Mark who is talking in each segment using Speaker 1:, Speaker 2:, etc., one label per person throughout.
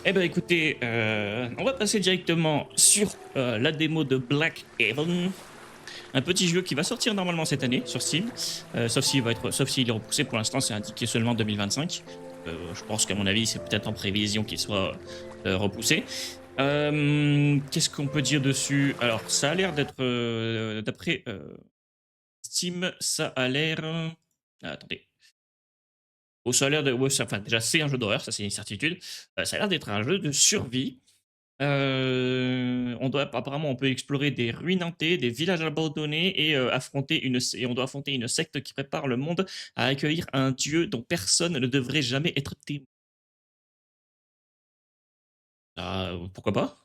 Speaker 1: Eh ben écoutez, on va passer directement sur la démo de Black Haven, un petit jeu qui va sortir normalement cette année sur Steam, sauf s'il est repoussé. Pour l'instant, c'est indiqué seulement 2025. Je pense qu'à mon avis, c'est peut-être en prévision qu'il soit repoussé. Qu'est-ce qu'on peut dire dessus? Alors, ça a l'air d'être, d'après Steam, ça a l'air. Attendez. Au ça a l'air de. Ouais, enfin, déjà, c'est un jeu d'horreur, ça c'est une certitude. Ça a l'air d'être un jeu de survie. Apparemment, on peut explorer des ruines hantées, des villages abandonnés et et on doit affronter une secte qui prépare le monde à accueillir un dieu dont personne ne devrait jamais être témoin. Ah, pourquoi pas?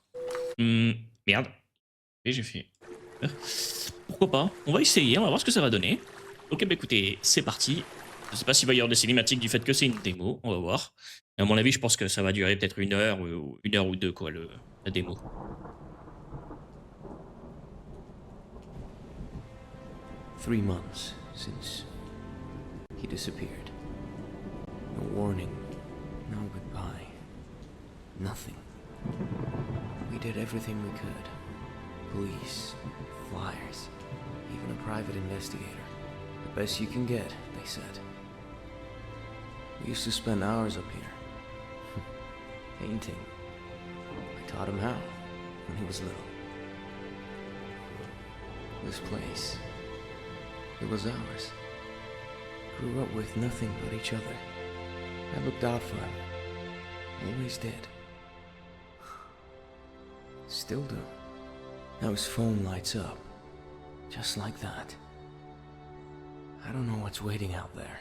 Speaker 1: Mmh, merde. Et j'ai fait. Pourquoi pas? On va essayer, on va voir ce que ça va donner. Ok, bah écoutez, c'est parti. Je sais pas s'il va y avoir des cinématiques du fait que c'est une démo, on va voir. À mon avis, je pense que ça va durer peut-être une heure ou deux, quoi, la démo.
Speaker 2: 3 months since he disappeared. No warning, no goodbye, nothing. We did everything we could. Police, flyers, even a private investigator. The best you can get, they said. We used to spend hours up here, painting. I taught him how, when he was little. This place, it was ours. Grew up with nothing but each other. I looked out for him. Always did. Still do. Now his phone lights up. Just like that. I don't know what's waiting out there,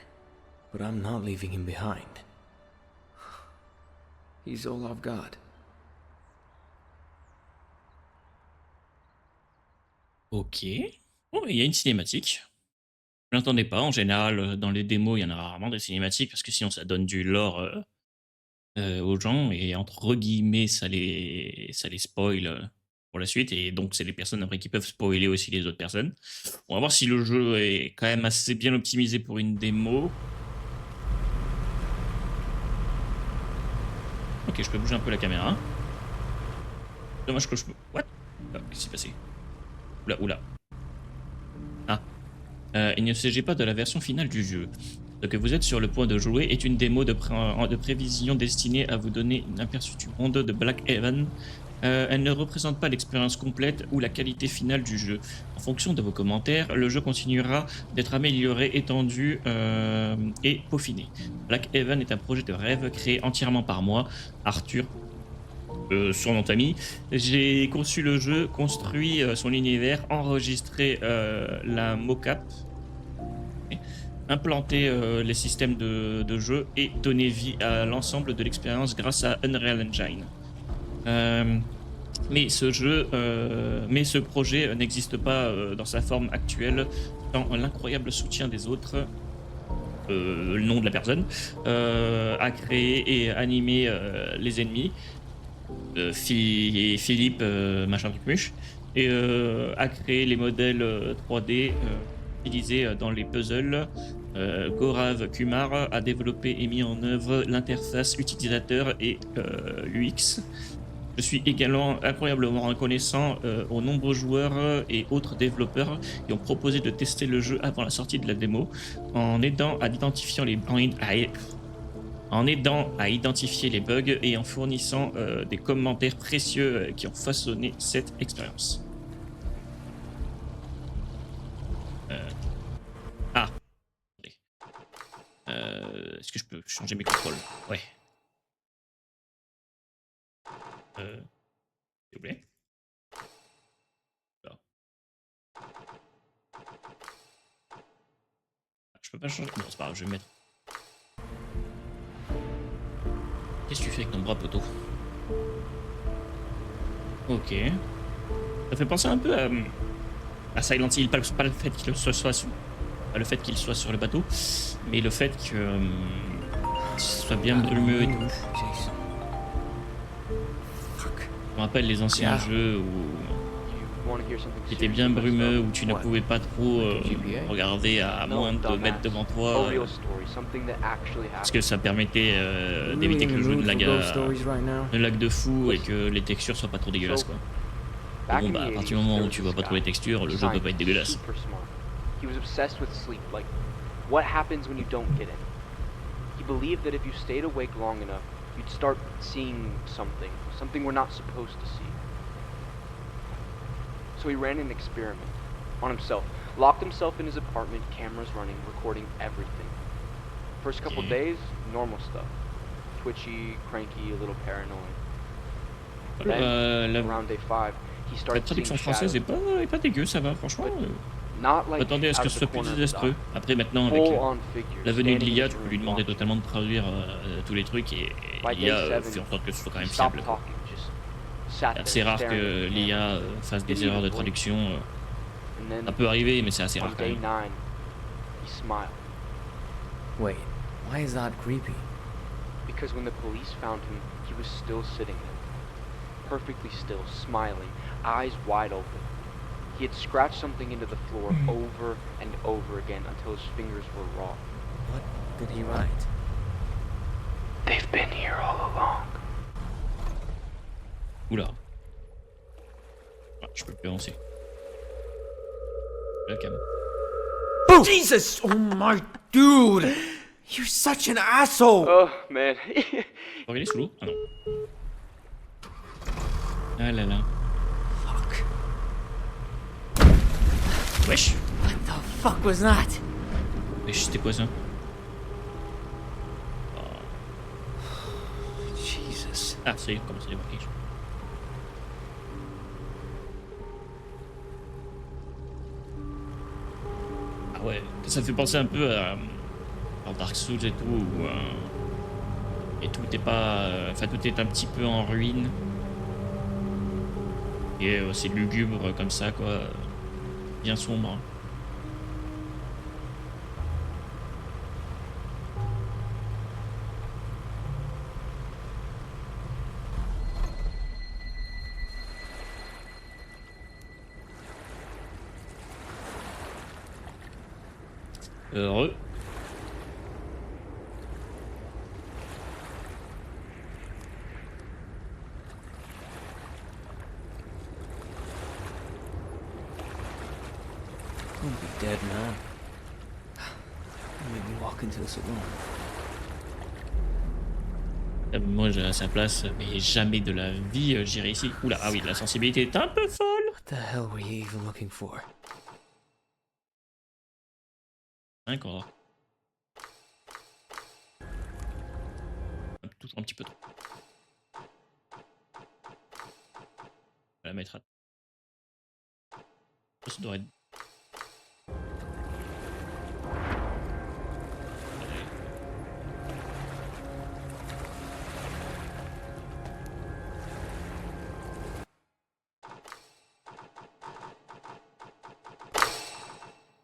Speaker 2: but I'm not leaving him behind. He's all I've got.
Speaker 1: Ok. Oh, il y a une cinématique. Je m'attendais pas. En général, dans les démos, il y en a rarement des cinématiques parce que sinon ça donne du lore aux gens et entre guillemets, ça les spoil pour la suite. Et donc, c'est les personnes après qui peuvent spoiler aussi les autres personnes. On va voir si le jeu est quand même assez bien optimisé pour une démo. Ok, je peux bouger un peu la caméra. Dommage que je peux. What? Ah, qu'est-ce qui s'est passé? Oula, oula. Ah. Il ne s'agit pas de la version finale du jeu. Ce que vous êtes sur le point de jouer est une démo de prévision destinée à vous donner un aperçu du monde de Black Haven. Elle ne représente pas l'expérience complète ou la qualité finale du jeu. En fonction de vos commentaires, le jeu continuera d'être amélioré, étendu et peaufiné. Black Haven est un projet de rêve créé entièrement par moi, Arthur, son nom de famille. J'ai conçu le jeu, construit son univers, enregistré la mocap, implanté les systèmes de jeu et donné vie à l'ensemble de l'expérience grâce à Unreal Engine. Mais ce projet n'existe pas dans sa forme actuelle, sans l'incroyable soutien des autres. Le nom de la personne a créé et animé les ennemis. Philippe, machin truc muche, et a créé les modèles 3D utilisés dans les puzzles. Gaurav Kumar a développé et mis en œuvre l'interface utilisateur et l'UX. Je suis également incroyablement reconnaissant aux nombreux joueurs et autres développeurs qui ont proposé de tester le jeu avant la sortie de la démo, en aidant à identifier les bugs et en fournissant des commentaires précieux qui ont façonné cette expérience. Ah, attendez. Est-ce que je peux changer mes contrôles? Ouais. S'il vous plaît. Alors. Je peux pas changer. Bon, c'est pas grave, je vais mettre. Qu'est-ce que tu fais avec ton bras, poteau? Ok. Ça fait penser un peu à Silent Hill, pas le fait qu'il soit sur le bateau, mais le fait que ce soit bien brumeux et tout.
Speaker 2: Jason. Fuck.
Speaker 1: Je me rappelle les anciens
Speaker 2: Yeah.
Speaker 1: jeux où qui était bien brumeux, où tu ne pouvais pas trop regarder à moins de 2 mètres devant toi, parce que ça permettait d'éviter que le jeu ne lag de fou et que les textures soient pas trop dégueulasses, quoi. Bon, bah, à partir du moment où tu vois pas trop les textures, le jeu peut pas être dégueulasse.
Speaker 3: He was obsessed with sleep, like what happens when you don't get it. He believed that if you stayed awake long enough, you'd start seeing something we're not supposed to see. So he ran an experiment on himself, locked himself in his apartment, cameras running, recording everything. First couple days, normal stuff. Twitchy, cranky, a little paranoid. Then, around day 5, he
Speaker 1: La
Speaker 3: started seeing
Speaker 1: traduction française est pas dégueu, ça va, franchement.
Speaker 3: not like
Speaker 1: Attendez à ce que ce soit plus désastreux. Après, maintenant, avec la venue de l'IA, tu peux lui demander totalement de traduire tous les trucs et l'IA fait en sorte que ce soit quand même fiable. C'est assez rare que l'IA fasse des erreurs de traduction. Ça peut arriver, mais c'est assez rare quand même.
Speaker 2: Wait, why is that creepy?
Speaker 3: Because when the police found him, he was still sitting there, perfectly still, smiling, eyes wide open. He had scratched something into the floor over and over again until his fingers were raw.
Speaker 2: What did he write?
Speaker 3: They've been here all along.
Speaker 1: Oula. Ah, je peux plus avancer. La cam.
Speaker 4: Oh! Jesus! Oh my dude! You're such an asshole!
Speaker 3: Oh man.
Speaker 1: Oh, il est sous l'eau? Ah non. Ah là là.
Speaker 2: Fuck.
Speaker 1: Wesh.
Speaker 2: What the fuck was that?
Speaker 1: Wesh, c'était quoi ça?
Speaker 2: Jesus.
Speaker 1: Ah, ça y est, on commence à démarquer. Ah ouais, ça me fait penser un peu à Dark Souls et tout, où et tout est pas, enfin tout est un petit peu en ruine et c'est lugubre comme ça quoi, bien sombre. Heureux.
Speaker 2: Don't be dead, man. Made me walk into this alone.
Speaker 1: Moi, à sa place, mais jamais de la vie, j'irai ici. Oula, ah oui, la sensibilité est un peu folle.
Speaker 2: What the hell were you even looking for?
Speaker 1: Encore. Toujours un petit peu trop. On va la mettre à... Ça devrait être...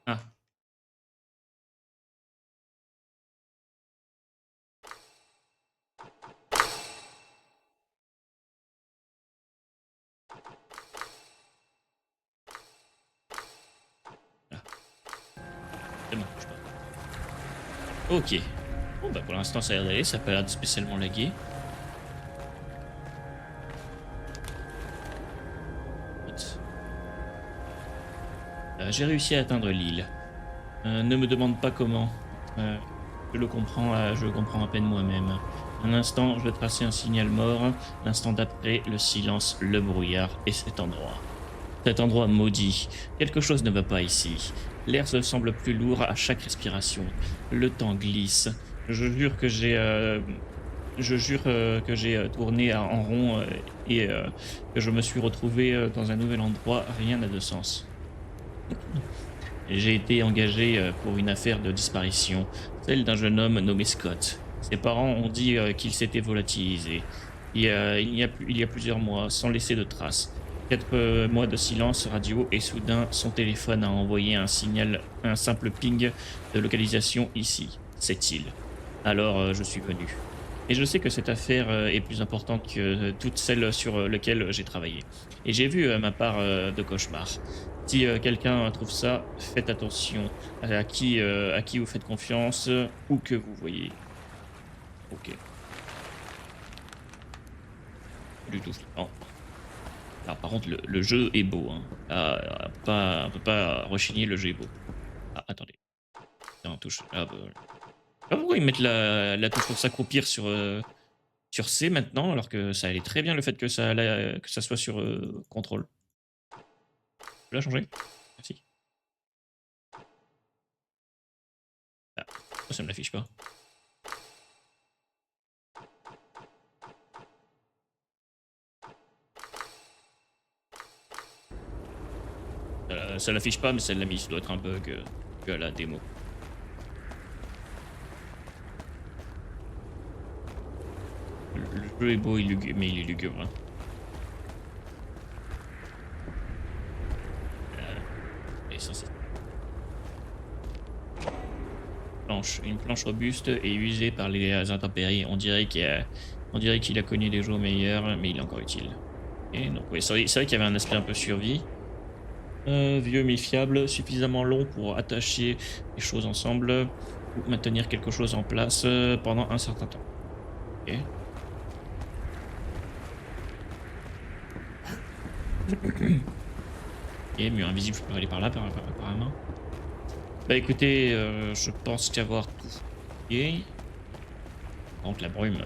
Speaker 1: Ah. C'est bon, je pars. Ok. Bon bah pour l'instant ça a l'air d'aller, ça n'a pas l'air de spécialement laguer. J'ai réussi à atteindre l'île. Ne me demande pas comment. Je le comprends, je le comprends à peine moi-même. Un instant, je traçais un signal mort. L'instant d'après, le silence, le brouillard et cet endroit. Cet endroit maudit. Quelque chose ne va pas ici. L'air se semble plus lourd à chaque respiration. Le temps glisse. Je jure que j'ai tourné en rond et que je me suis retrouvé dans un nouvel endroit. Rien n'a de sens. J'ai été engagé pour une affaire de disparition, celle d'un jeune homme nommé Scott. Ses parents ont dit qu'il s'était volatilisé il y a plusieurs mois, sans laisser de traces. 4 mois de silence radio et soudain son téléphone a envoyé un signal, un simple ping de localisation ici, cette île. Alors je suis venu. Et je sais que cette affaire est plus importante que toutes celles sur lesquelles j'ai travaillé. Et j'ai vu ma part de cauchemar. Si quelqu'un trouve ça, faites attention à qui vous faites confiance, ou que vous voyez. Ok, pas du tout flippant. Alors, par contre, le jeu est beau. Hein. Ah, on peut pas rechigner, le jeu est beau. Ah, attendez. Tiens, touche. Ah, bah, voilà. Je sais pas pourquoi ils mettent la touche pour s'accroupir sur C maintenant, alors que ça allait très bien le fait que ça soit sur contrôle. Tu l'as changé? Merci. Ah, pourquoi ça me l'affiche pas? Ça l'affiche pas, mais ça l'a mis. Ça doit être un bug que à la démo. Le jeu est beau, mais il est lugubre. Hein. Et ça, c'est une planche robuste et usée par les intempéries. On dirait qu'il a connu des jours meilleurs, mais il est encore utile. Et donc, oui, c'est vrai qu'il y avait un aspect un peu survie. Vieux mais fiable, suffisamment long pour attacher les choses ensemble ou maintenir quelque chose en place pendant un certain temps. Ok. Et mur invisible, je peux aller par là, apparemment. Bah écoutez, je pense qu'avoir tout fouillé. Par contre, la brume.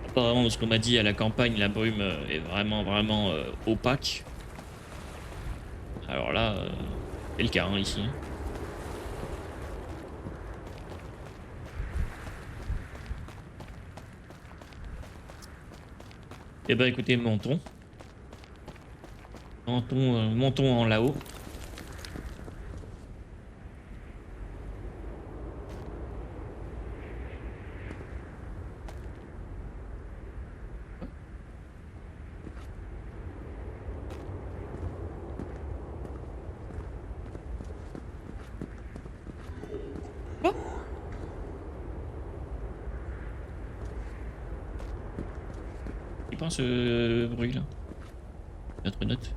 Speaker 1: Apparemment, de ce qu'on m'a dit à la campagne, la brume est vraiment opaque. Alors là, c'est le cas hein, ici. Eh ben écoutez, montons. Montons en là-haut. Quoi? Il pense ce bruit là. Notre note.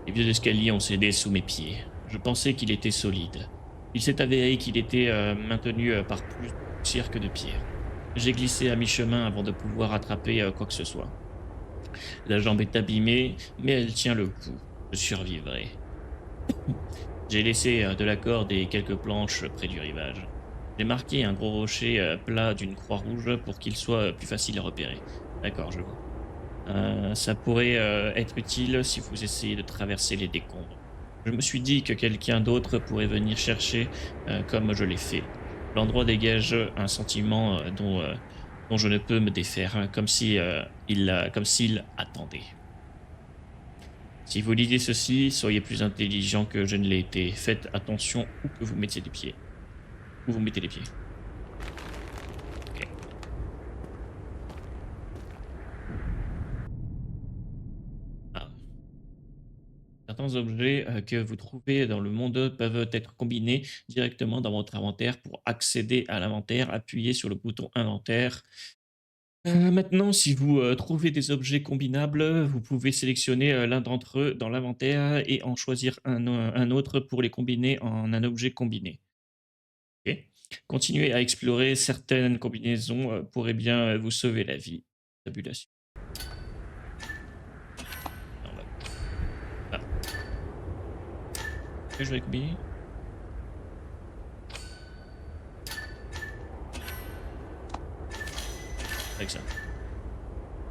Speaker 1: Les vieux escaliers ont cédé sous mes pieds. Je pensais qu'il était solide. Il s'est avéré qu'il était maintenu par plus de poussière que de pierre. J'ai glissé à mi-chemin avant de pouvoir attraper quoi que ce soit. La jambe est abîmée, mais elle tient le coup. Je survivrai. J'ai laissé de la corde et quelques planches près du rivage. J'ai marqué un gros rocher plat d'une croix rouge pour qu'il soit plus facile à repérer. D'accord, je vois. Ça pourrait être utile si vous essayez de traverser les décombres. Je me suis dit que quelqu'un d'autre pourrait venir chercher comme je l'ai fait. L'endroit dégage un sentiment dont je ne peux me défaire, hein, comme s'il attendait. Si vous lisez ceci, soyez plus intelligent que je ne l'ai été. Faites attention où que vous mettiez les pieds. Où vous mettez les pieds. Ok. Ah. Certains objets que vous trouvez dans le monde peuvent être combinés directement dans votre inventaire. Pour accéder à l'inventaire, appuyez sur le bouton inventaire. Maintenant, si vous trouvez des objets combinables, vous pouvez sélectionner l'un d'entre eux dans l'inventaire et en choisir un autre pour les combiner en un objet combiné. Ok. Continuez à explorer certaines combinaisons pourraient bien vous sauver la vie. Tabulation. Non, on va- Ah, je vais combiner. Avec ça.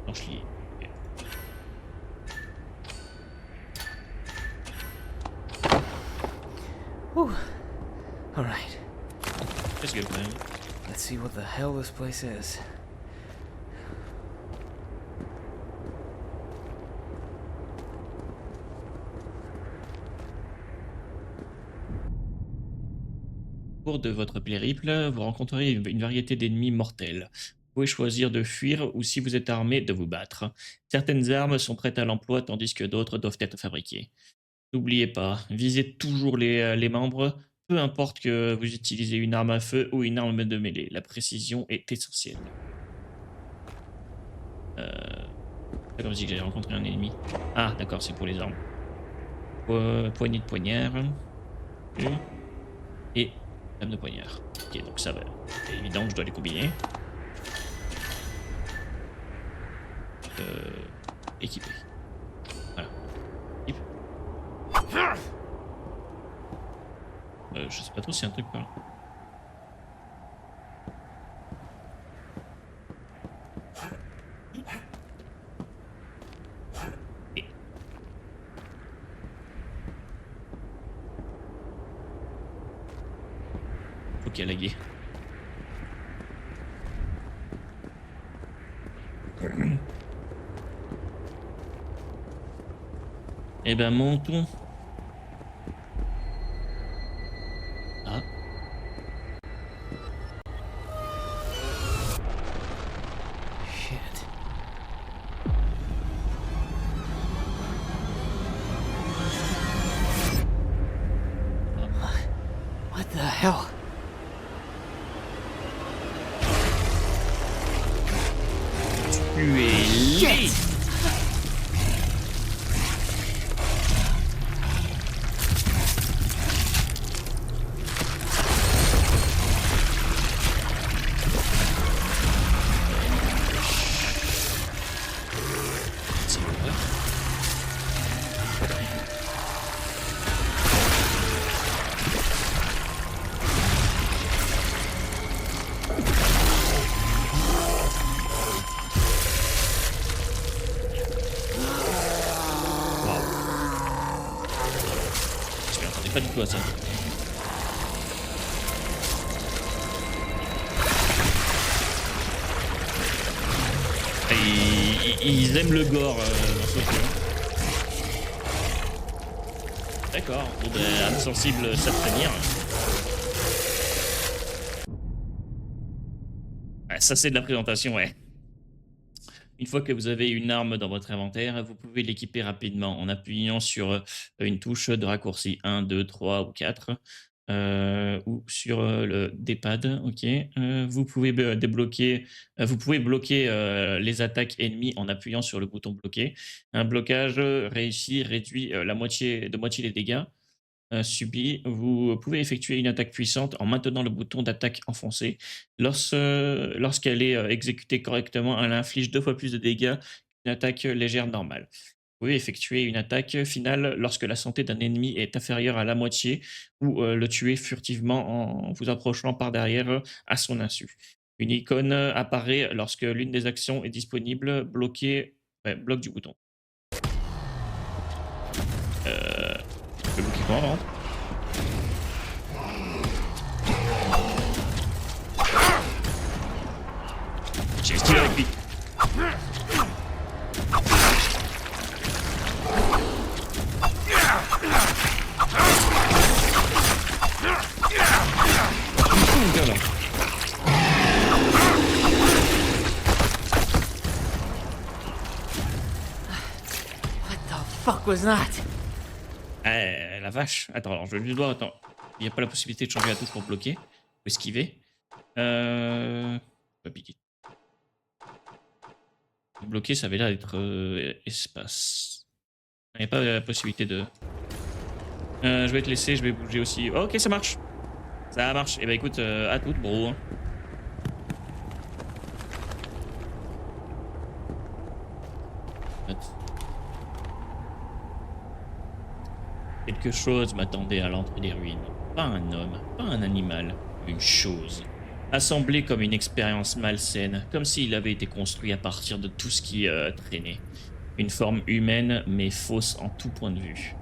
Speaker 1: Planche liée. Ok.
Speaker 2: Whew. All right.
Speaker 1: Let's go, quand même.
Speaker 2: Let's see what the hell this place is.
Speaker 1: Au cours de votre périple, vous rencontrerez une variété d'ennemis mortels. Vous pouvez choisir de fuir ou, si vous êtes armé, de vous battre. Certaines armes sont prêtes à l'emploi tandis que d'autres doivent être fabriquées. N'oubliez pas, visez toujours les membres peu importe que vous utilisez une arme à feu ou une arme de mêlée, la précision est essentielle. C'est comme si j'avais rencontré un ennemi. Ah, d'accord, c'est pour les armes. Poignée de poignard. Et lame de poignard. Ok, donc ça va. C'est évident, je dois les combiner. Équipé. Voilà. Équipe. Je sais pas trop si c'est un truc par là. Et... Faut qu'il y ait lagué. Eh ben montons. Ah.
Speaker 2: Shit. What the hell?
Speaker 1: Tu es laid. C'est vrai. Je m'attendais pas du tout à ça. Et ils aiment le gore dans ce jeu. D'accord, bon ben, âme sensible s'abstenir. Ah, ça c'est de la présentation, ouais. Une fois que vous avez une arme dans votre inventaire, vous pouvez l'équiper rapidement en appuyant sur une touche de raccourci 1, 2, 3 ou 4 ou sur le D-pad. Ok. Vous pouvez débloquer, vous pouvez bloquer les attaques ennemies en appuyant sur le bouton bloqué. Un blocage réussi réduit de moitié les dégâts subis. Vous pouvez effectuer une attaque puissante en maintenant le bouton d'attaque enfoncé. Lorsqu'elle est exécutée correctement, elle inflige 2 fois plus de dégâts qu'une attaque légère normale. Vous pouvez effectuer une attaque finale lorsque la santé d'un ennemi est inférieure à la moitié ou le tuer furtivement en vous approchant par derrière à son insu. Une icône apparaît lorsque l'une des actions est disponible, bloc du bouton. Je peux bloquer comment par contre? J'ai esquivé avec lui.
Speaker 2: What the fuck was that?
Speaker 1: La vache. Attends, alors je lui dois. Attends. Il n'y a pas la possibilité de changer la touche pour bloquer. Ou esquiver. Pas piquer. Bloquer, ça avait l'air d'être espace. Il n'y a pas la possibilité de. Je vais te laisser, je vais bouger aussi. Oh, ok, ça marche. Ça marche. Et bah écoute, à toutes, bro. Quelque chose m'attendait à l'entrée des ruines. Pas un homme, pas un animal, une chose. Assemblé comme une expérience malsaine, comme s'il avait été construit à partir de tout ce qui traînait. Une forme humaine, mais fausse en tout point de vue.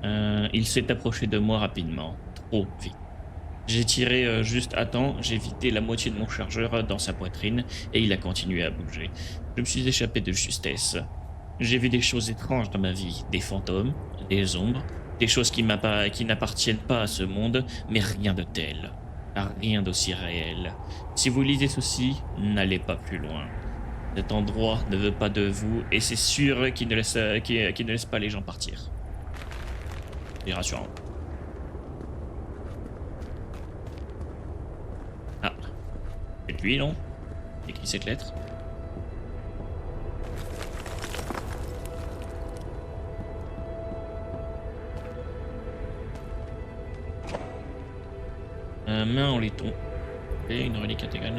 Speaker 1: Il s'est approché de moi rapidement, trop vite. J'ai tiré juste à temps, j'ai vidé la moitié de mon chargeur dans sa poitrine et il a continué à bouger. Je me suis échappé de justesse. J'ai vu des choses étranges dans ma vie, des fantômes, des ombres, des choses qui n'appartiennent pas à ce monde, mais rien de tel. Rien d'aussi réel. Si vous lisez ceci, n'allez pas plus loin. Cet endroit ne veut pas de vous et c'est sûr qu'il ne laisse pas les gens partir. C'est rassurant. lui, non? Écrit cette lettre. Main en laiton. Et une relique intégrale.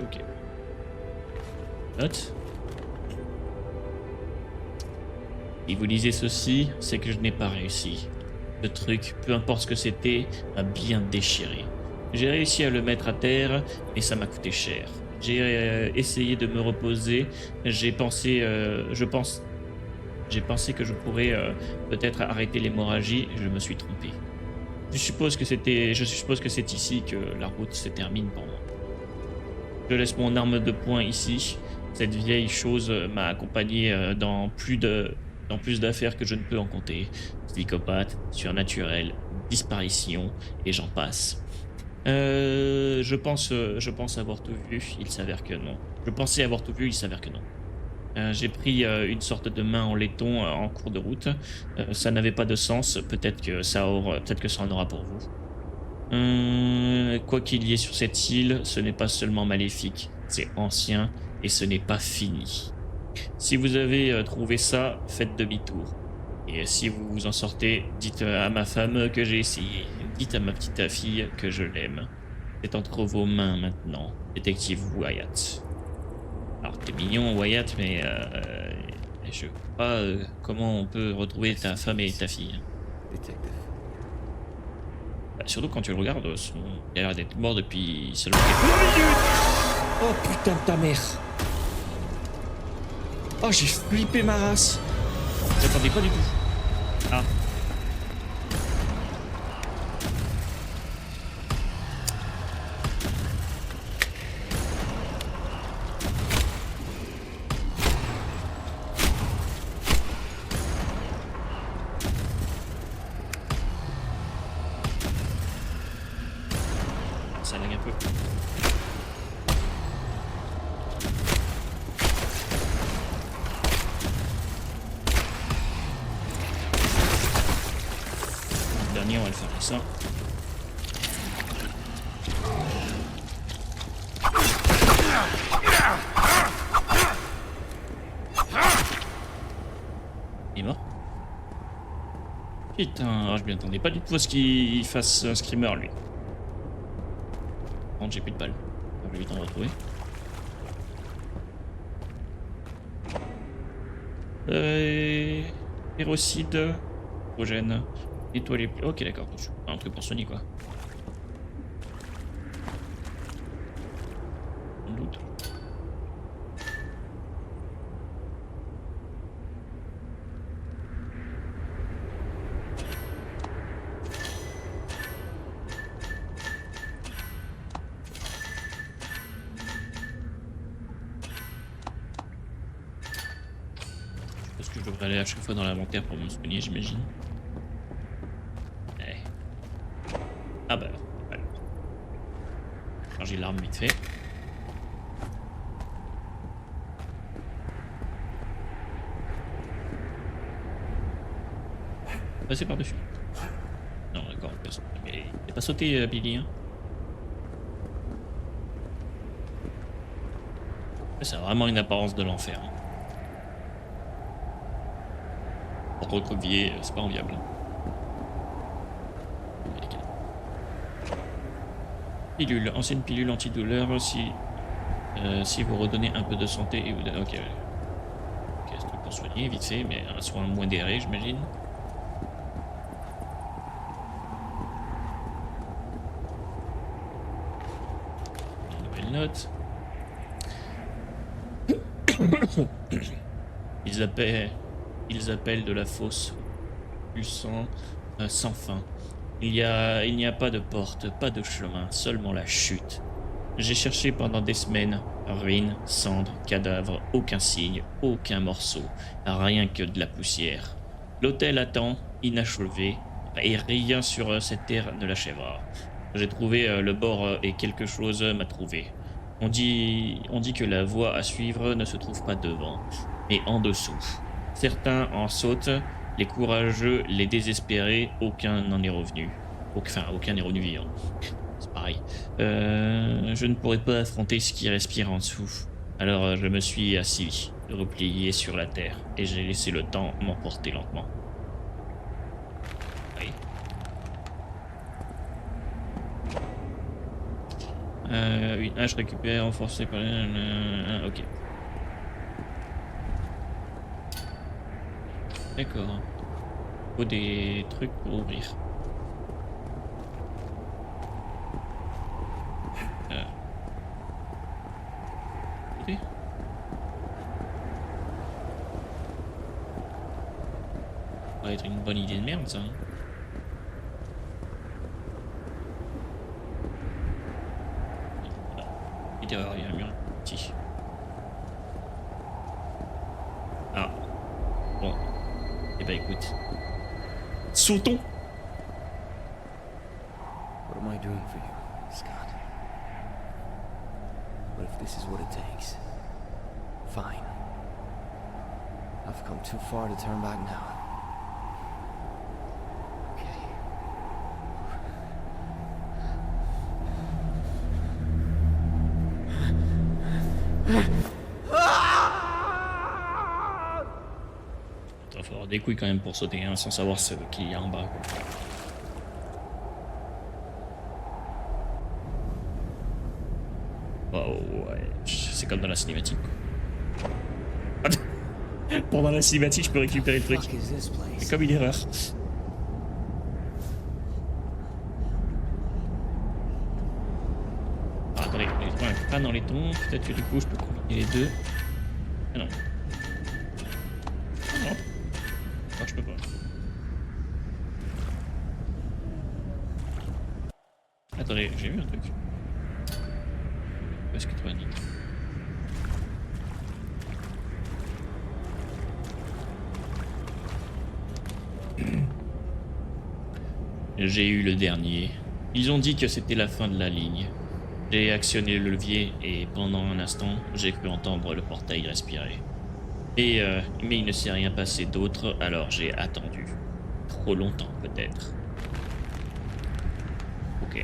Speaker 1: Ok. Note. Si vous lisez ceci, c'est que je n'ai pas réussi. Ce truc, peu importe ce que c'était, m'a bien déchiré. J'ai réussi à le mettre à terre, mais ça m'a coûté cher. J'ai essayé de me reposer. J'ai pensé que je pourrais peut-être arrêter l'hémorragie. Je me suis trompé. Je suppose que c'est ici que la route se termine pour moi. Je laisse mon arme de poing ici. Cette vieille chose m'a accompagné dans plus d'affaires que je ne peux en compter. Psychopathe, surnaturel, disparition, et j'en passe. Je pense avoir tout vu, il s'avère que non. Je pensais avoir tout vu, il s'avère que non. J'ai pris une sorte de main en laiton en cours de route. Ça n'avait pas de sens, peut-être que ça en aura pour vous. Quoi qu'il y ait sur cette île, ce n'est pas seulement maléfique, c'est ancien et ce n'est pas fini. Si vous avez trouvé ça, faites demi-tour. Et si vous vous en sortez, dites à ma femme que j'ai essayé. Dites à ma petite fille que je l'aime. C'est entre vos mains maintenant, détective Wyatt. Alors t'es mignon Wyatt, mais je vois pas comment on peut retrouver ta femme et ta fille.
Speaker 2: Detective.
Speaker 1: Bah, surtout quand tu le regardes, il a l'air d'être mort depuis seulement quelques minutes. Oh putain de ta mère. Oh j'ai flippé ma race. J'attendais pas du tout. Ah. Ça lag un peu. Le dernier, on va le faire comme ça. Il est mort. Putain, je m'y attendais pas du tout à ce qu'il fasse un screamer lui. J'ai plus de balles. Je vais vite en retrouver. Pyrocide. Hydrogène. Nettoyer plus. Ok, d'accord. Un truc pour Sony quoi. Sans doute. Parce que je devrais aller à chaque fois dans l'inventaire pour me soigner, j'imagine. Ouais. Ah bah, voilà. Changer l'arme vite fait. Passer par-dessus. Non, d'accord, personne. Mais t'es pas sauté, Billy, hein. Ça a vraiment une apparence de l'enfer. Hein. Pour recroqueviller, c'est pas enviable. Pilule, ancienne pilule antidouleur si vous redonnez un peu de santé et vous... Ok, ok, c'est pour soigner vite fait, mais un soin moins modéré, j'imagine. Une nouvelle note. Ils appellent de la fosse du sang sans fin. Il n'y a pas de porte, pas de chemin, seulement la chute. J'ai cherché pendant des semaines, ruines, cendres, cadavres, aucun signe, aucun morceau, rien que de la poussière. L'hôtel attend, inachevé, et rien sur cette terre ne l'achèvera. J'ai trouvé le bord et quelque chose m'a trouvé. On dit que la voie à suivre ne se trouve pas devant, mais en dessous. Certains en sautent, les courageux, les désespérés, aucun n'en est revenu. Aucun héros du vivant. C'est pareil. Je ne pourrais pas affronter ce qui respire en dessous. Alors je me suis assis, replié sur la terre, et j'ai laissé le temps m'emporter lentement. Oui. Une hache récupérée, renforcée par... ok. D'accord. Il faut des trucs pour ouvrir. Écoutez. Ça va être une bonne idée de merde, ça. Hein. Il y a un mur petit. Ah. Bon. Eh ben écoute. Sautons.
Speaker 2: What am I doing for you, Scott? What if this is what it takes? Fine. I've come too far to turn back now. Okay.
Speaker 1: Il va falloir des couilles quand même pour sauter, hein, sans savoir ce qu'il y a en bas. Quoi. Oh ouais, c'est comme dans la cinématique. Pendant la cinématique, je peux récupérer le truc.
Speaker 2: What the fuck is this place?
Speaker 1: C'est comme une erreur. Ah, attendez, pas dans les tons. Peut-être que du coup, je peux combiner les deux. Ah non. Ah non. Ah, je peux pas. Attendez, j'ai vu un truc. Où est-ce que toi, Nick? J'ai eu le dernier. Ils ont dit que c'était la fin de la ligne. J'ai actionné le levier et pendant un instant, j'ai cru entendre le portail respirer. Mais il ne s'est rien passé d'autre, alors j'ai attendu. Trop longtemps peut-être. Ok.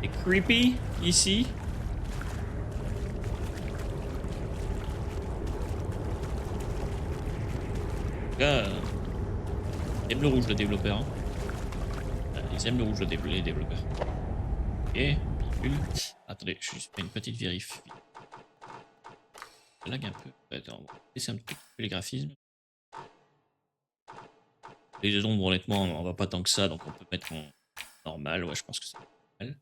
Speaker 1: C'est creepy ici. Ils aiment le rouge, le développeur. Hein. Ils aiment le rouge, les développeurs. Ok, bidule. Attendez, je suis une petite vérif. Ça lag un peu. Attends, on va laisser un petit peu les graphismes. Les ombres, honnêtement, on va pas tant que ça, donc on peut mettre en normal. Ouais, je pense que c'est normal.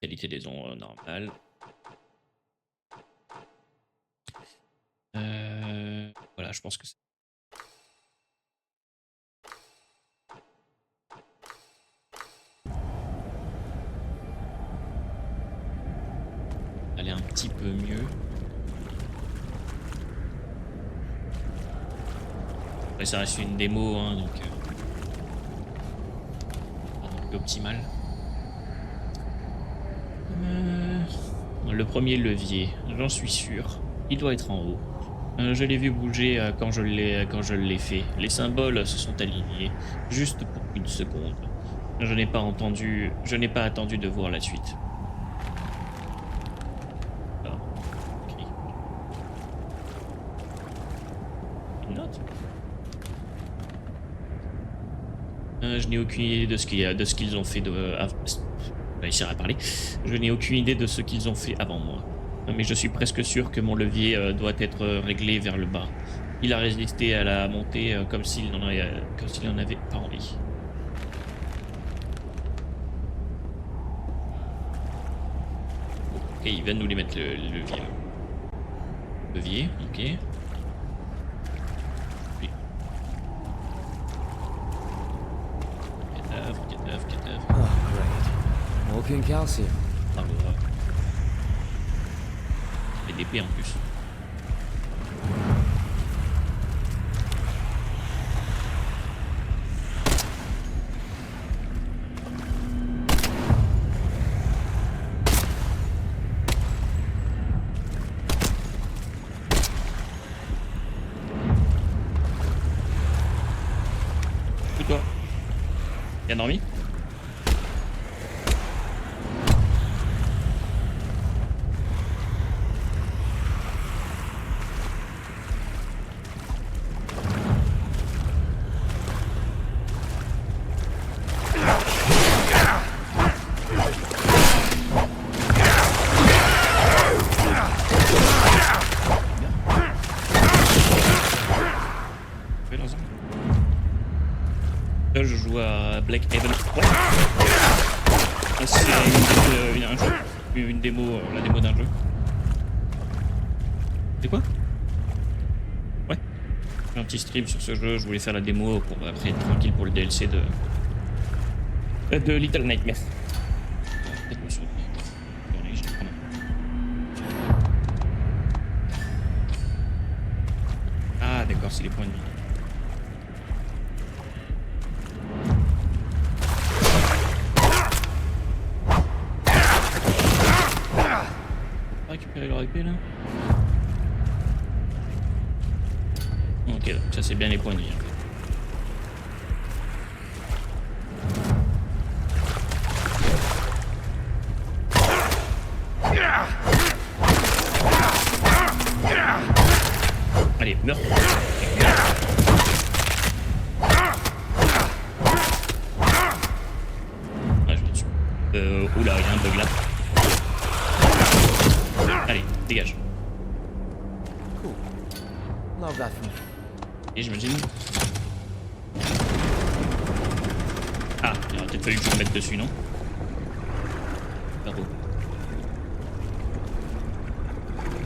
Speaker 1: Qualité des ombres normale. Voilà, je pense que c'est. Aller un petit peu mieux. Après, ça reste une démo, hein, donc pas non plus optimal. Le premier levier, j'en suis sûr, il doit être en haut. Je l'ai vu bouger quand je l'ai fait. Les symboles se sont alignés, juste pour une seconde. Je n'ai pas attendu de voir la suite. Alors, okay. Une note. Je n'ai aucune idée de ce qu'ils ont fait de. Je vais réussir à parler. Je n'ai aucune idée de ce qu'ils ont fait avant moi. Mais je suis presque sûr que mon levier doit être réglé vers le bas. Il a résisté à la montée comme s'il n'en avait pas envie. Ok, il vient de nous les mettre le levier. Levier, ok. Oui. Cadavre.
Speaker 2: Oh, great. Walking calcium.
Speaker 1: Bravo. Et d'épée en plus. Bien dormi? Là, je joue à Black Haven. Ouais. C'est un jeu. Une démo, la démo d'un jeu. C'est quoi? Ouais. J'ai un petit stream sur ce jeu. Je voulais faire la démo pour après être tranquille pour le DLC de Little Nightmares. Peut-être me souvenir. Je vais prendre. Ah, d'accord, c'est les points de vie. Récupérer leur épée là. Ok, donc ça c'est bien les points de vie. Allez, meurs. Ouais, je me tue. Oula, il y a un bug là. Allez, dégage.
Speaker 4: Cool. Love that from you.
Speaker 1: Et j'imagine. Ah, il aurait peut-être fallu que je me mette dessus, non? Bravo.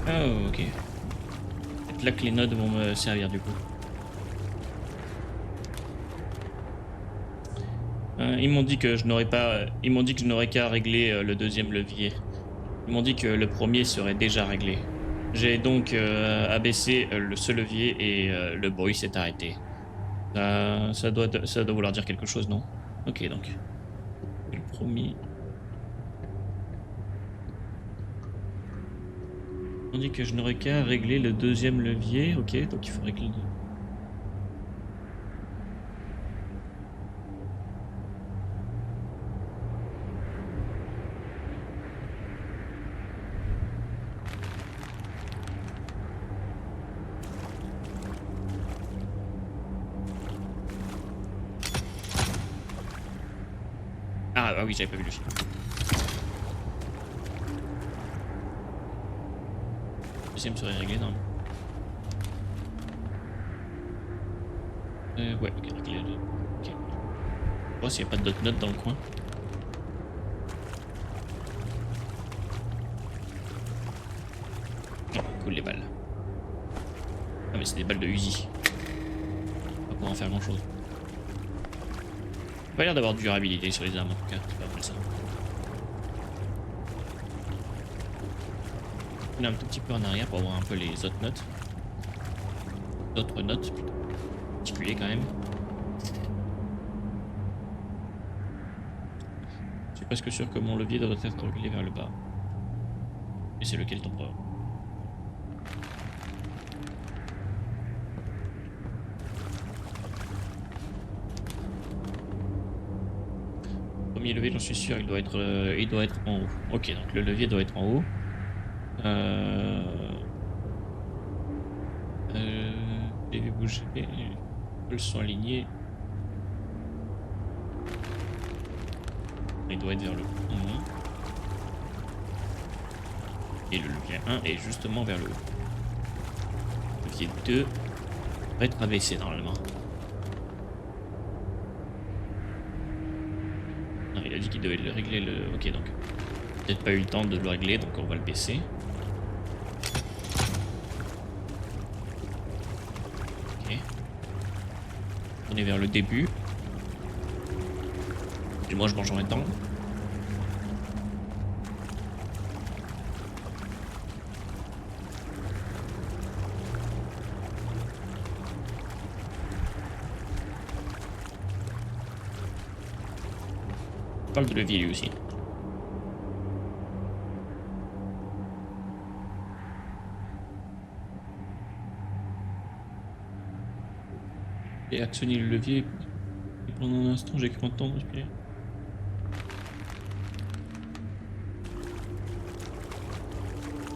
Speaker 1: Oh, ok. Peut-être là que les nodes vont me servir du coup. Ils m'ont dit que je n'aurais pas. Ils m'ont dit que je n'aurais qu'à régler le deuxième levier. Ils m'ont dit que le premier serait déjà réglé. J'ai donc abaissé ce levier et le bruit s'est arrêté. Ça doit vouloir dire quelque chose, non? Ok, donc. Le premier. On dit que je n'aurais qu'à régler le deuxième levier. Ok, donc il faut régler le... Ah oui, j'avais pas vu le film. Le deuxième serait réglé, non? Ouais, ok, réglé. Ok. Oh, s'il n'y a pas d'autres notes dans le coin. Oh, cool les balles. Ah, mais c'est des balles de Uzi. On va pouvoir en faire grand chose. Pas l'air d'avoir de durabilité sur les armes en tout cas, c'est pas mal ça. On est un tout petit peu en arrière pour voir un peu les autres notes. D'autres notes plutôt. Particulier quand même. Je suis presque sûr que mon levier doit être réglé vers le bas. Et c'est lequel ton problème? Premier levier, j'en suis sûr, il doit être en haut. Ok, donc le levier doit être en haut. J'ai vu bouger. Les pôles sont alignés. Il doit être vers le 1. Et le levier 1 est justement vers le haut. Le levier 2 va être abaissé normalement. Non, il a dit qu'il devait le régler le... Ok, donc peut-être pas eu le temps de le régler, donc on va le baisser. Ok. On est vers le début. Et moi je mange en même temps. On parle de levier lui aussi. Et actionner le levier Pendant un instant, j'ai cru entendre respirer.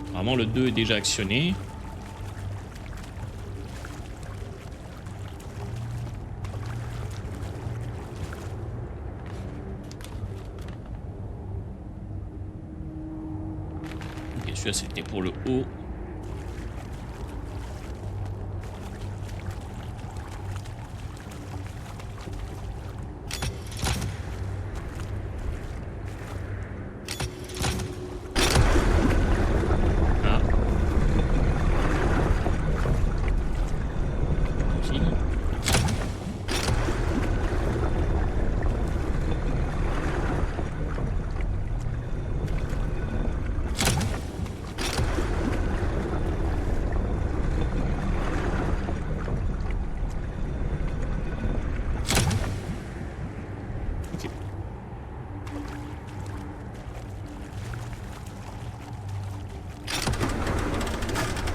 Speaker 1: Apparemment, le 2 est déjà actionné. Ok, celui-là, c'était pour le haut.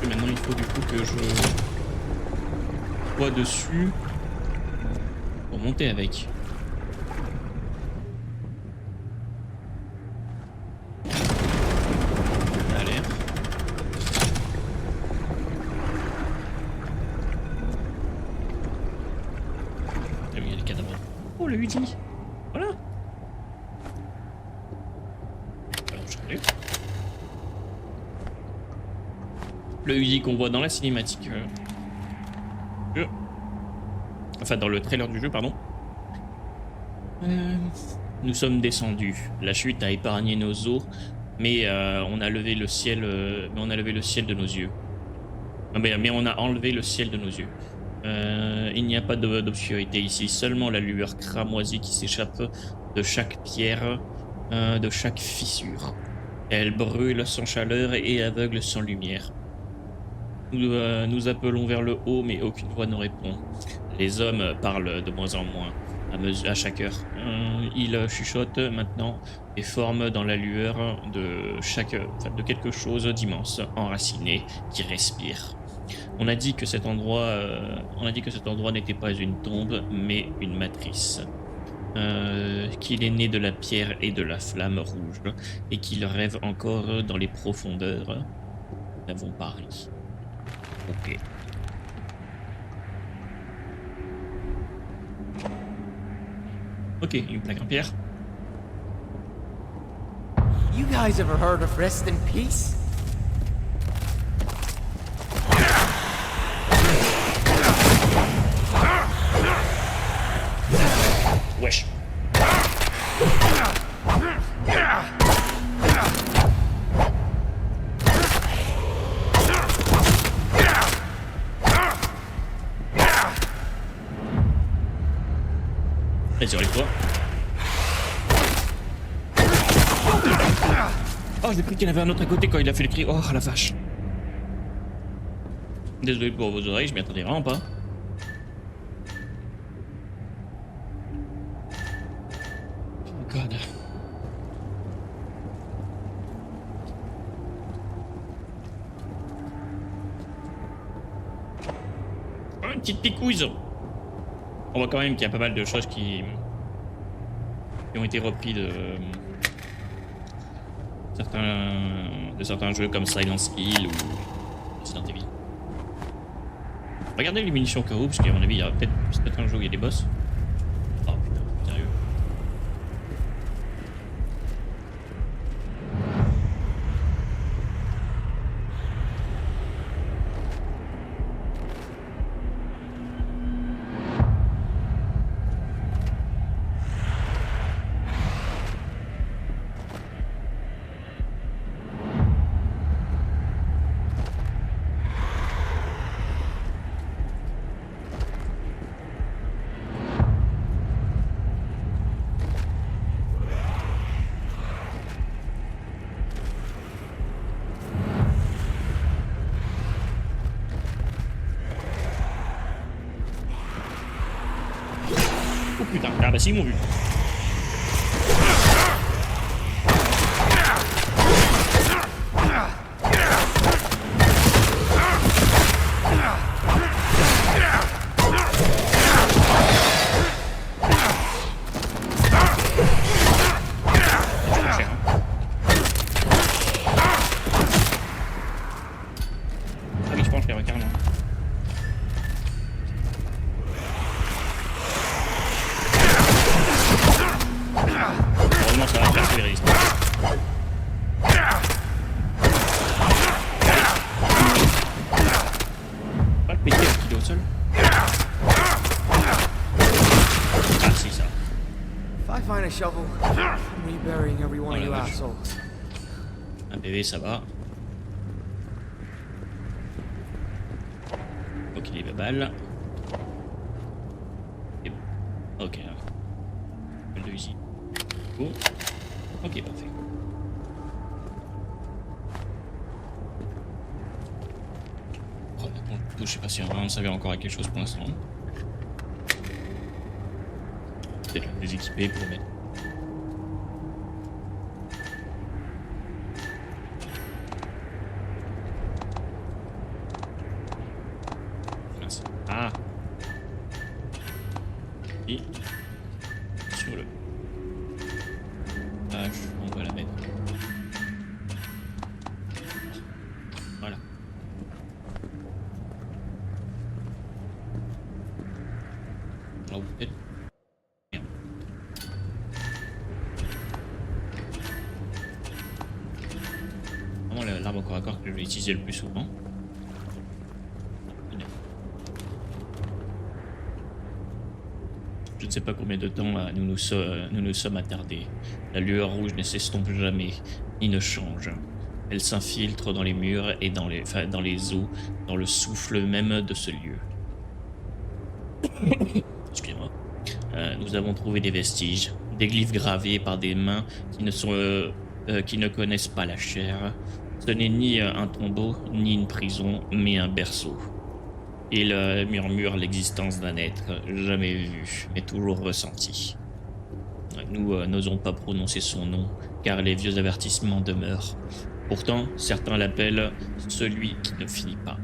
Speaker 1: Maintenant, il faut du coup que je sois dessus pour monter avec. Ça a l'air. Ah oui, il y a des cadavres. Oh, le Uzi. Voilà. Alors, j'arrive. Le Uzi qu'on voit dans la cinématique. Enfin, dans le trailer du jeu, pardon. Nous sommes descendus. La chute a épargné nos os, mais on a levé le ciel. On a levé le ciel de nos yeux. Mais on a enlevé le ciel de nos yeux. Il n'y a pas d'obscurité ici, seulement la lueur cramoisie qui s'échappe de chaque pierre, de chaque fissure. Elle brûle sans chaleur et aveugle sans lumière. Nous appelons vers le haut, mais aucune voix ne répond. Les hommes parlent de moins en moins, à chaque heure. Ils chuchotent maintenant et forment dans la lueur de quelque chose d'immense, enraciné, qui respire. On a dit que cet endroit n'était pas une tombe, mais une matrice. Qu'il est né de la pierre et de la flamme rouge, et qu'il rêve encore dans les profondeurs. Nous avons Paris. Ok. Ok, une plaque en pierre.
Speaker 4: You guys ever heard of rest in peace?
Speaker 1: Wesh. Vas-y, les toi. Oh, j'ai cru qu'il y en avait un autre à côté quand il a fait le cri. Oh, la vache. Désolé pour vos oreilles, je m'y attendais vraiment pas. Oh god. Oh, une petite picouise. On voit quand même qu'il y a pas mal de choses qui ont été reprises de certains jeux comme Silent Hill ou Resident Evil. Regardez les munitions au cas où, parce qu'à mon avis, il y a peut-être un jeu où il y a des boss. Oh putain, sérieux. Oh putain, ah bah si, ils m'ont vu.
Speaker 4: a shovel. I'm reburying every one
Speaker 1: Oh
Speaker 4: of
Speaker 1: la
Speaker 4: you
Speaker 1: vache.
Speaker 4: assholes.
Speaker 1: Un PV, ça va. Ok, les balles. Et bon. Ok. Le 2 ici. Oh. Ok, parfait. Oh, bon, je sais pas si on va servir encore à quelque chose pour l'instant. Peut-être les équiper pour mettre. Mince. Ah. Et sur le page, on va la mettre. Voilà. Alors peut-être. Merde. Vraiment l'arme au corps à corps que je vais utiliser le plus souvent. Je ne sais pas combien de temps nous nous sommes attardés. La lueur rouge ne s'estompe jamais, ni ne change. Elle s'infiltre dans les murs et dans les eaux, dans le souffle même de ce lieu. Excusez-moi. Nous avons trouvé des vestiges, des glyphes gravés par des mains qui ne connaissent pas la chair. Ce n'est ni un tombeau, ni une prison, mais un berceau. Il murmure l'existence d'un être jamais vu, mais toujours ressenti. Nous n'osons pas prononcer son nom, car les vieux avertissements demeurent. Pourtant, certains l'appellent celui qui ne finit pas.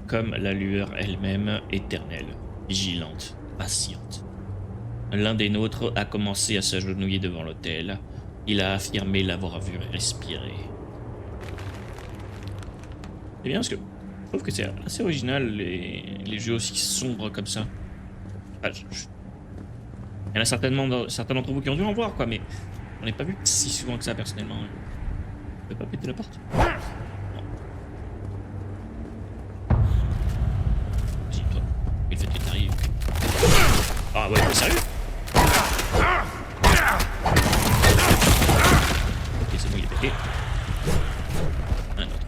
Speaker 1: Comme la lueur elle-même, éternelle, vigilante, patiente. L'un des nôtres a commencé à s'agenouiller devant l'autel. Il a affirmé l'avoir vu respirer. C'est bien parce que je trouve que c'est assez original les jeux aussi sombres comme ça. Ah, il y en a certainement certains d'entre vous qui ont dû en voir quoi, mais on n'est pas vu si souvent que ça personnellement. Je peux pas péter la porte. Non. Vas-y toi, il fait que t'arrives. Ah ouais, sérieux? Ok, c'est bon, il est pété. Un autre.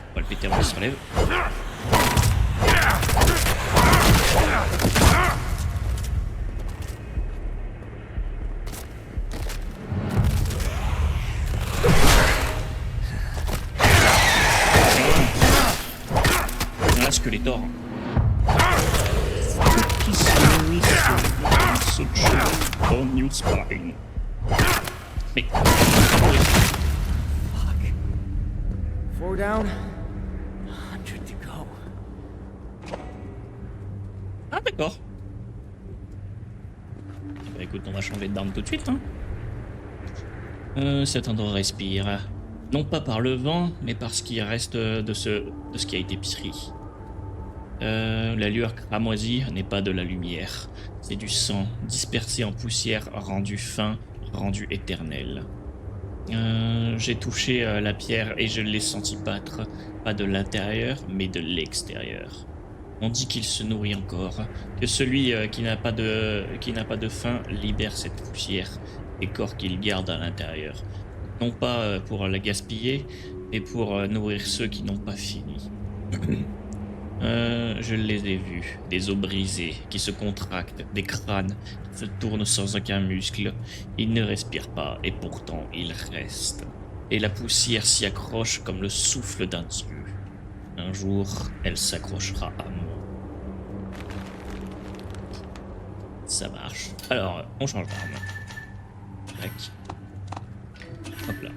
Speaker 1: On va le péter avant qu'il se relève. Un Skeletor. On your spine. Mais.
Speaker 4: Fuck. 4 down, 100 to go.
Speaker 1: Ah d'accord. Bah écoute, on va changer d'arme tout de suite. Hein. Cet endroit respire. Non pas par le vent, mais par ce qui reste de ce qui a été pris. La lueur cramoisie n'est pas de la lumière. C'est du sang, dispersé en poussière, rendu fin, rendu éternel. J'ai touché la pierre et je l'ai senti battre, pas de l'intérieur, mais de l'extérieur. On dit qu'il se nourrit encore, que celui qui n'a pas de faim libère cette poussière, des corps qu'il garde à l'intérieur. Non pas pour la gaspiller, mais pour nourrir ceux qui n'ont pas fini. Je les ai vus, des os brisés qui se contractent, des crânes qui se tournent sans aucun muscle. Ils ne respirent pas et pourtant ils restent. Et la poussière s'y accroche comme le souffle d'un dieu. Un jour, elle s'accrochera à moi. Ça marche. Alors, on change d'arme. Tac. Hop là.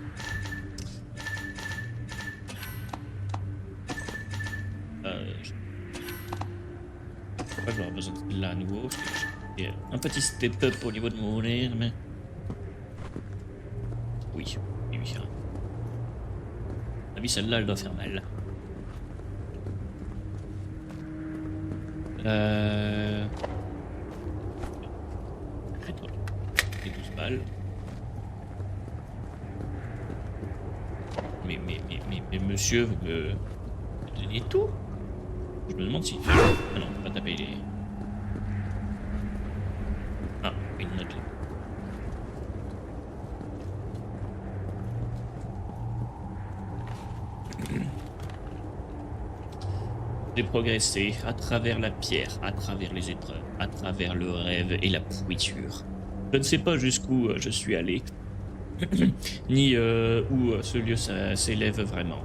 Speaker 1: Je vais avoir besoin de là à nouveau. J'ai un petit step up au niveau de mon nez, mais. Oui, oui. À mon avis, celle-là, elle doit faire mal. balles. Mais monsieur, vous me donnez tout? Je me demande si... Ah non, on va pas taper les... Ah, une note là. J'ai progressé à travers la pierre, à travers les épreuves, à travers le rêve et la pourriture. Je ne sais pas jusqu'où je suis allé, ni où ce lieu s'élève vraiment.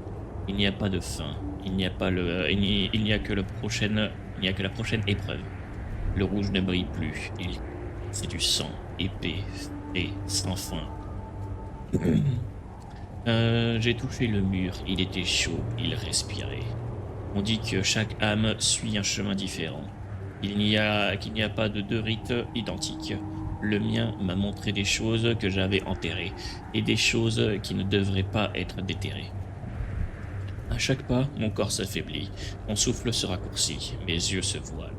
Speaker 1: Il n'y a pas de fin, il n'y a pas le, il n'y a que il n'y a que la prochaine épreuve. Le rouge ne brille plus, c'est du sang épais et sans fin. J'ai touché le mur, il était chaud, il respirait. On dit que chaque âme suit un chemin différent. Qu'il n'y a pas de deux rites identiques. Le mien m'a montré des choses que j'avais enterrées et des choses qui ne devraient pas être déterrées. À chaque pas, mon corps s'affaiblit, mon souffle se raccourcit, mes yeux se voilent.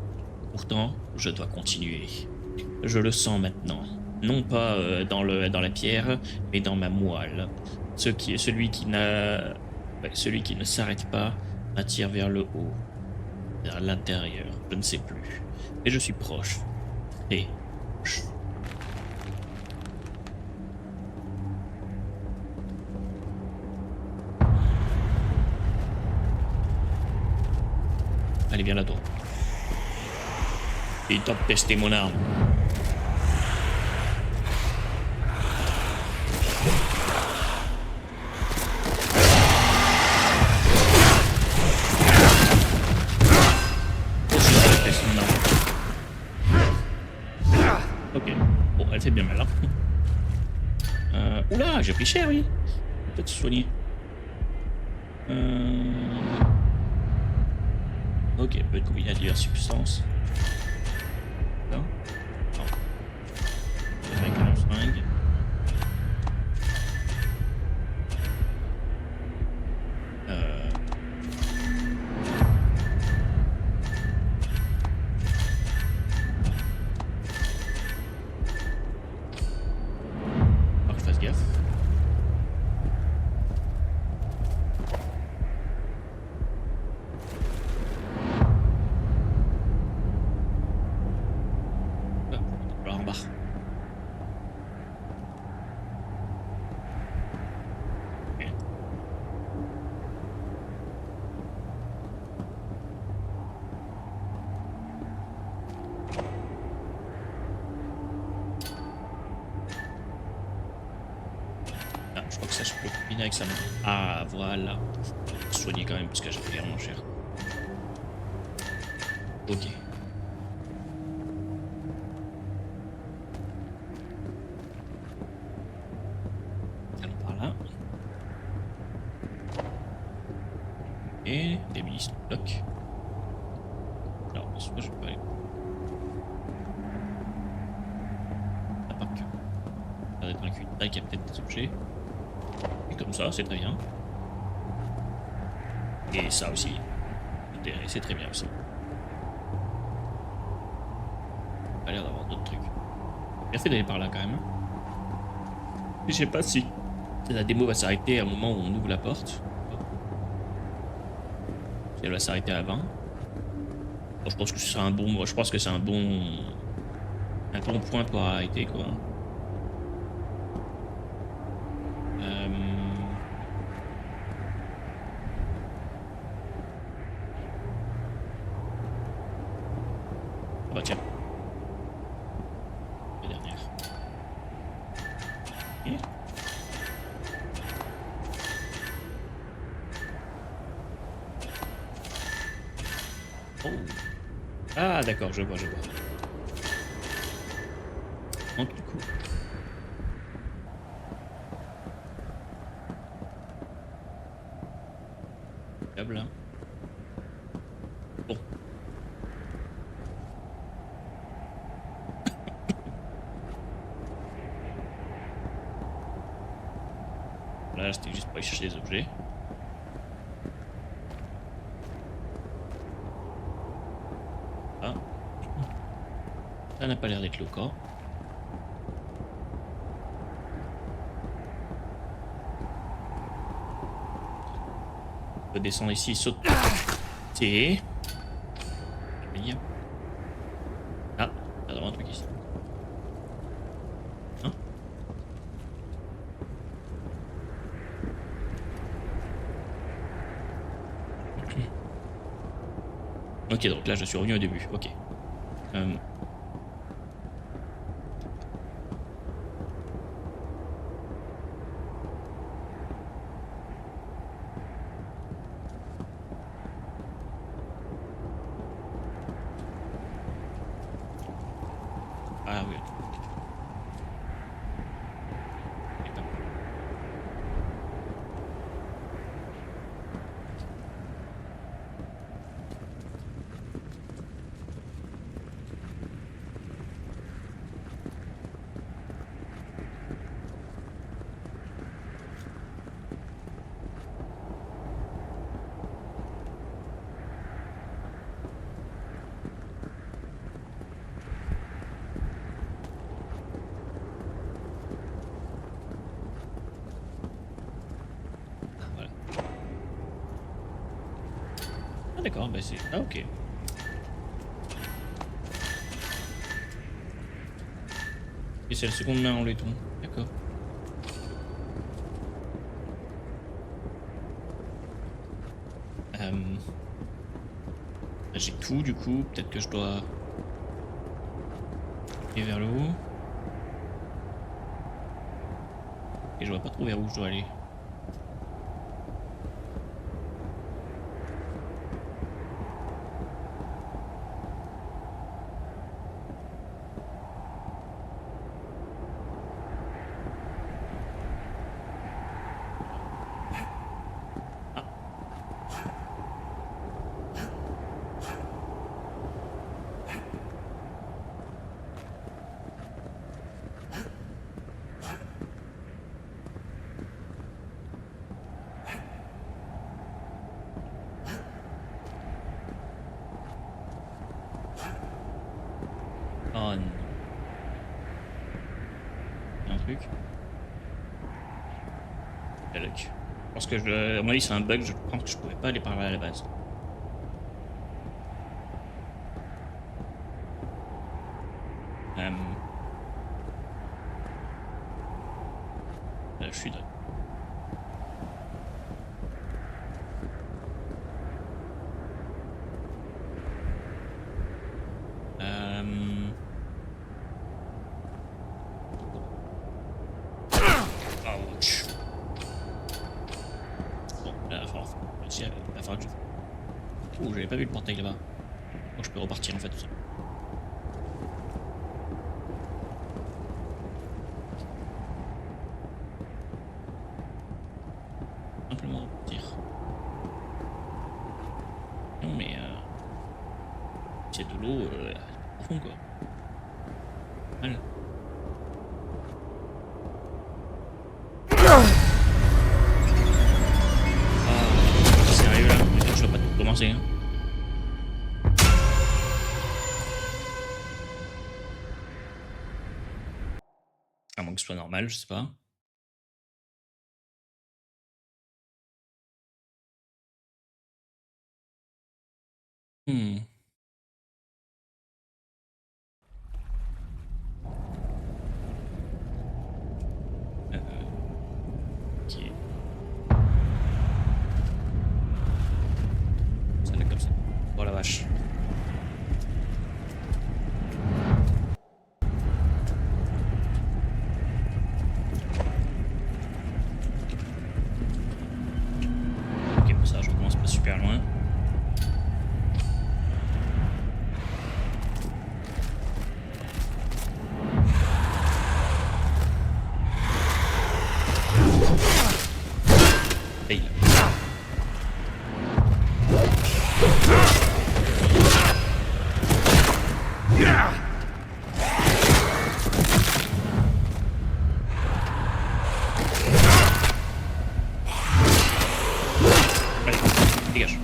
Speaker 1: Pourtant, je dois continuer. Je le sens maintenant, non pas dans la pierre, mais dans ma moelle. Celui qui ne s'arrête pas m'attire vers le haut, vers l'intérieur, je ne sais plus. Mais je suis proche. Et proche. Allez, viens là, toi. Il t'a testé mon arme. Ok, bon, elle fait bien mal. Hein. Oula, j'ai pris cher, oui. Peut-être se soigner. Ok, peut être combiner à diverses substances. Non. Non. Avec un fringue. Faut que je fasse gaffe. En bas. Okay. Ah, je crois que ça je peux combiner avec ça. Ah voilà. Je vais soigner quand même parce que j'ai payé vraiment cher. Ok. Et des milices de bloc. Alors, soit je peux aller. À part que. Ça va être un cul de taille qui a peut-être des objets. Et comme ça, c'est très bien. Et ça aussi. C'est très bien aussi. Il a l'air d'avoir d'autres trucs. Bien fait d'aller par là quand même. Je sais pas si la démo va s'arrêter à un moment où on ouvre la porte. Elle va s'arrêter à 20. Bon, je pense que ce sera un bon. Je pense que c'est un bon point pour arrêter quoi. Ah bah tiens. La dernière. Okay. Oh. Ah d'accord, je vois. Donc du coup. Câble là. Bon. Là c'était juste pour aller chercher des objets. Ça n'a pas l'air d'être le cas. peut descendre ici et sauter. C'est... Ah, il y a vraiment un truc ici. Hein? Ok, donc là je suis revenu au début. Ok. Ah oui. Voilà. Ah d'accord, bah c'est... Ah ok. Et c'est la seconde main en laiton. D'accord. J'ai tout du coup, peut-être que je dois aller vers le haut. Et je vois pas trop vers où je dois aller. Oh non. Il y a un truc. La luck. Je pense que à mon avis c'est un bug, je pense que je pouvais pas aller par là à la base. Là je suis là. Ouch. Bon, là, il va falloir que je... Oh, j'avais pas vu le portail là-bas. Bon, je peux repartir en fait tout ça. Simplement repartir. Non mais c'est de l'eau profond quoi. Mal. Sérieux là, je vais pas tout commencer. Hein. À moins que ce soit normal, je sais pas. Hmm. Ok. Ça là comme ça. Oh la vache. Ok, bon ça, je recommence pas super loin. Fail. Allez, dégage.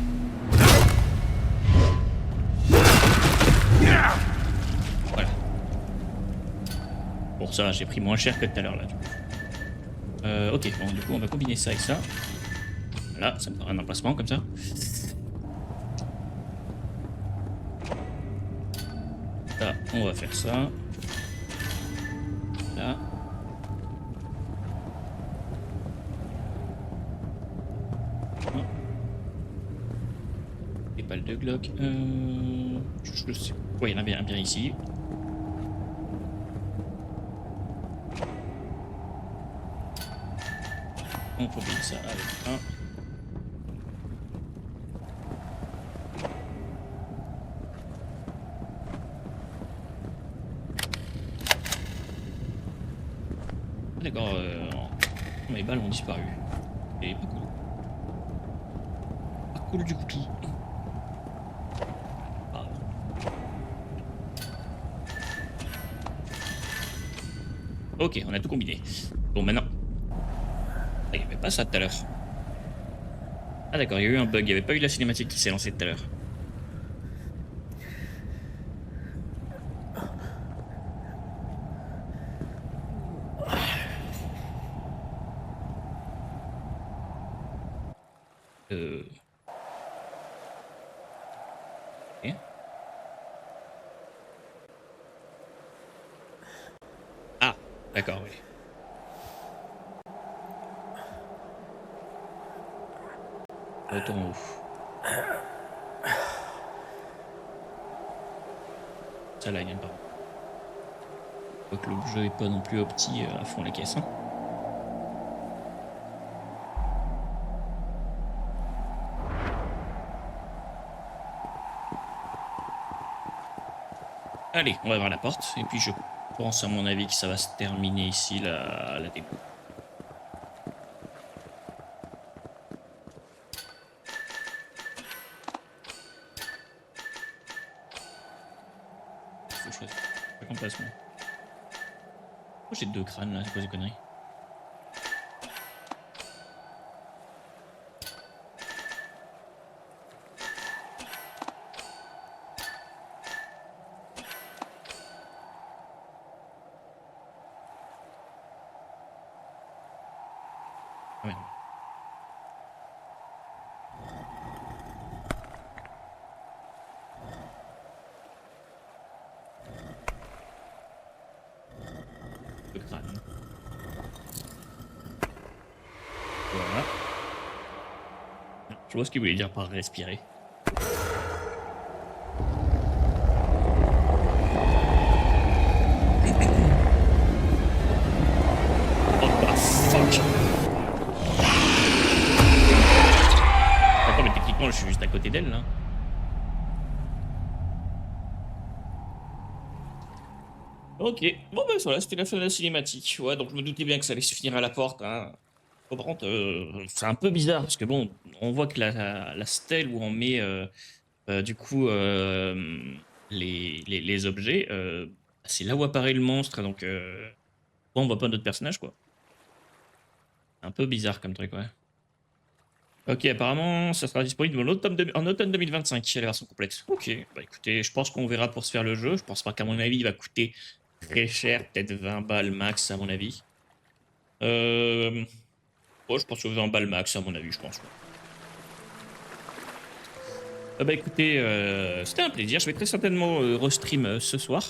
Speaker 1: Voilà. Pour ça, j'ai pris moins cher que tout à l'heure là. Ok, bon, du coup, on va combiner ça avec ça. Voilà, ça me fera un emplacement comme ça. Là, on va faire ça. Là. Des balles de Glock. Je sais. Ouais, il y en a bien ici. On peut payer ça avec un. D'accord, mes balles ont disparu. Et pas cool. Pas cool du tout. Ah. Ok, on a tout combiné. Bon, maintenant. Ah, il n'y avait pas ça tout à l'heure. Ah d'accord, il y a eu un bug, il n'y avait pas eu la cinématique qui s'est lancée tout à l'heure. Ok. Ah, d'accord, oui. Retour en haut. Ça là, il y a pas. Je vois que le jeu est pas non plus opti à fond la caisse. Hein. Allez, on va voir la porte. Et puis je pense à mon avis que ça va se terminer ici la démo. Faut que je fasse un emplacement. Pourquoi j'ai 2 crânes là? C'est quoi ces conneries? Ah merde. Le crâne. Voilà. Je vois ce qu'il voulait dire par respirer. Oh bah fuck! D'accord, mais techniquement je suis juste à côté d'elle là. Ok, bon bah voilà, c'était la fin de la cinématique. Ouais, donc je me doutais bien que ça allait se finir à la porte. Hein. Bon, par contre, c'est un peu bizarre parce que bon, on voit que la stèle où on met du coup les objets, c'est là où apparaît le monstre. Donc bon, on voit pas notre personnage quoi. Un peu bizarre comme truc, ouais. Ok, apparemment, ça sera disponible en automne 2025, la version complexe. Ok, bah écoutez, je pense qu'on verra pour se faire le jeu. Je pense pas qu'à mon avis, il va coûter très cher, peut-être 20 balles max à mon avis. Bon, je pense que 20 balles max à mon avis, je pense. Ouais. Bah écoutez, c'était un plaisir. Je vais très certainement restream ce soir.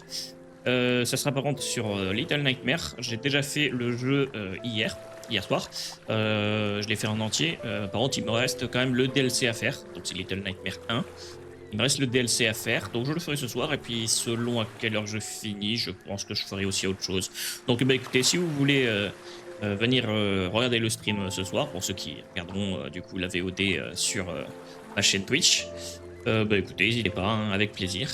Speaker 1: Ça sera par contre sur Little Nightmare. J'ai déjà fait le jeu hier soir. Je l'ai fait en entier. Par contre, il me reste quand même le DLC à faire. Donc c'est Little Nightmare 1. Il me reste le DLC à faire. Donc je le ferai ce soir. Et puis selon à quelle heure je finis, je pense que je ferai aussi autre chose. Donc bah écoutez, si vous voulez venir regarder le stream ce soir, pour ceux qui regarderont du coup la VOD sur ma chaîne Twitch, bah écoutez, n'hésitez pas, hein, avec plaisir.